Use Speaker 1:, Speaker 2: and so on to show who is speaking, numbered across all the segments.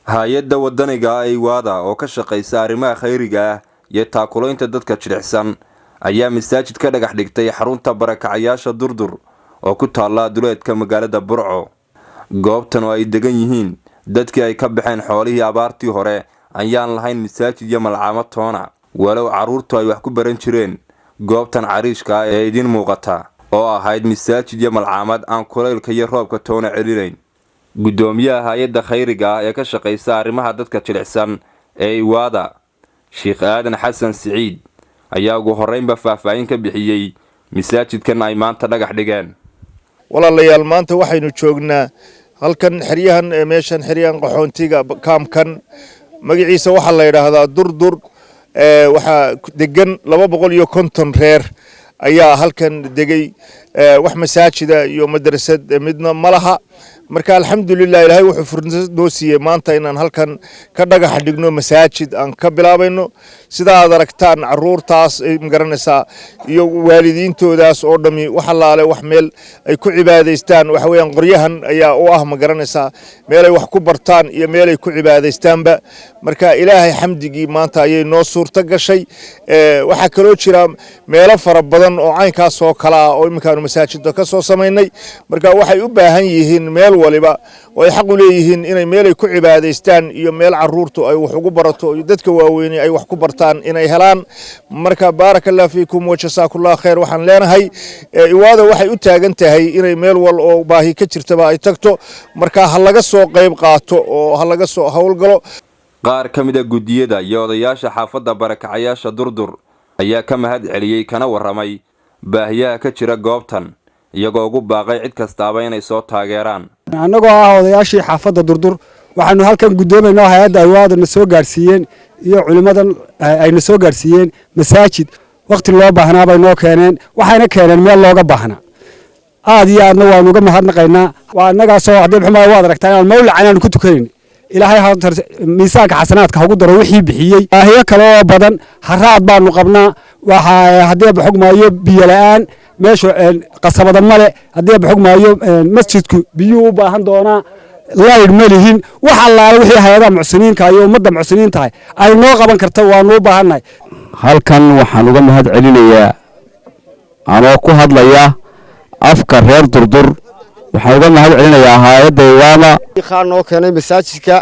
Speaker 1: hay'adda wadaniga ay waada oo ka shaqeysa arrimaha khayriga ah iyo taakulaynta dadka jilicsan ayaa masaajid ka dhagax dhigtay xarunta barakacayaasha Durdur oo ku taala duleedka magaalada Burco. goobtan oo ay degan yihiin dadkii ay ka baxeen xoolihii abaartii hore ayaan lahayn masaajid iyo malcaamad toona walow caruurtu ay wax ku baran jireen goobtan cariishka ee idin muuqata oo ahayd masaajid iyo malcaamad aan kulaylka iyo roobka toona celinayn. gudoomiyaha hay'adda khayriga ee ka shaqeysa arrimaha dadka jilicsan ee Iwaada Sheikh Aadan Xasan Siciid ayaa ugu horeynba faahfaahin ka bixiyay masaajidkan ay maanta dhagax dhigeen.
Speaker 2: walaalayaal maanta waxaynu joognaa halkan xiriyahan meeshan xiriyan qaxoontiga kaamkan magaciisa waxa la yiraahdaa Durdur waxa degan 250 reer ayaa halkan degay wax masaajida iyo madrasad midna malaha marka alxamdulillah ilaahay wuxuu fursad noo siiyay maanta inaan halkan ka dhagax dhigno masaajid aan ka bilaabayno sida aad aragtaan caruurtaas ay magaranaysaa iyo waalidiintoodaas oo dhami waxa laale wax meel ay ku cibaadaystaan waxa weeyaan qoryahan ayaa u ah magaranaysaa meel ay wax ku bartaan iyo meel ay ku cibaadaystaanba marka ilaahay xamdigii maanta ayay noo suurta gashay waxa kale jira meelo fara badan oo caynkaas oo kala ah oo imkaan masaajidda ka soo sameynay marka waxay u baahan yihiin meel waliba oo ay xaq u leeyihiin inay meel ay ku cibaadaystaan iyo meel caruurtu ay wax ugu barato iyo dadka waaweyn ay wax ku bartaan inay helaan marka barakallahu fiikum wa jasaakallahu khayr waxaan leenahay Iwaada waxay u taagan tahay inay meel wal oo baahi ka jirtaba ay tagto marka ha laga soo qayb qaato oo ha laga soo hawlgalo.
Speaker 1: qaar ka mid ah gudiyada iyo odayaasha xaafadda barakacayaasha Durdur ayaa ka mahad celiyay kana waramay baahiyaha ka jira goobtan iyagoo ugu baaqay cid kastaaba inay soo taageeraan.
Speaker 3: annagoo ah odayaashii xaafadda Durdur waxaanu halkan gudoomaynaa hay'adda Iwaada na soo gaarsiiyeen iyo culimadan ayna soo gaarsiiyeen masaajid waqti loo baahnaa bay noo keeneen waxayna keeneen meel looga baahnaa aad iyo aadna waanu uga mahadnaqaynaa waa annaga soo hadii xumaa waad aragtaa inaan mawlac aan ku tukanin ilaahay ha miisaanka xasanaadka ugu daro wixii bixiyay baahiyo kale oo badan haraad baanu qabnaa waxa hadii xugmaayo biyo la'aan meesha qasabada male hadii xugmaayo masjidku biyo u baahan doona layd malihin waxa la wixii hay'adaha muxsiniinka iyo ummadda muxsiniinta ay noo qaban karto waanu u baahanay.
Speaker 4: halkan waxaan uga mahad celinayaa anoo ku hadlaya afka reer Durdur waxaan uga mahad celinayaa hay'adda Iwaada
Speaker 5: khaan oo keenay masaajidka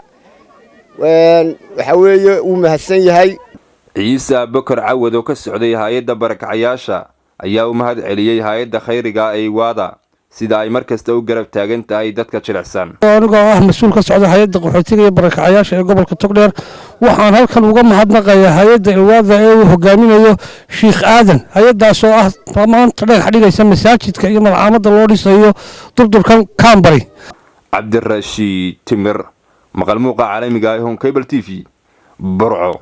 Speaker 5: waxa weeye uu mahadsan yahay.
Speaker 1: Ciise Bakar Cawad oo ka socday hay'adda barakacayaasha ayaa u mahad celiyay hay'adda khayriga ee Iwaada sida ay markasta u garab taagan tahay dadka jilicsan.
Speaker 6: aniga ah mas'uul ka socda hay'adda qaxootiga iyo barakacayaasha ee gobolka Togdheer waxaan halkan uga mahadnaqayaa hay'adda Iwaada ee uu hogaaminayo Sheikh Aadan hay'adaas oo ah maanta dhagax dhigaysa masaajidka iyo malcaamadda loo dhisayo Durdurkan Kaambari.
Speaker 1: Cabdirashiid Timir maqal muuqa caalamiga ah ee Home Cable TV Burco.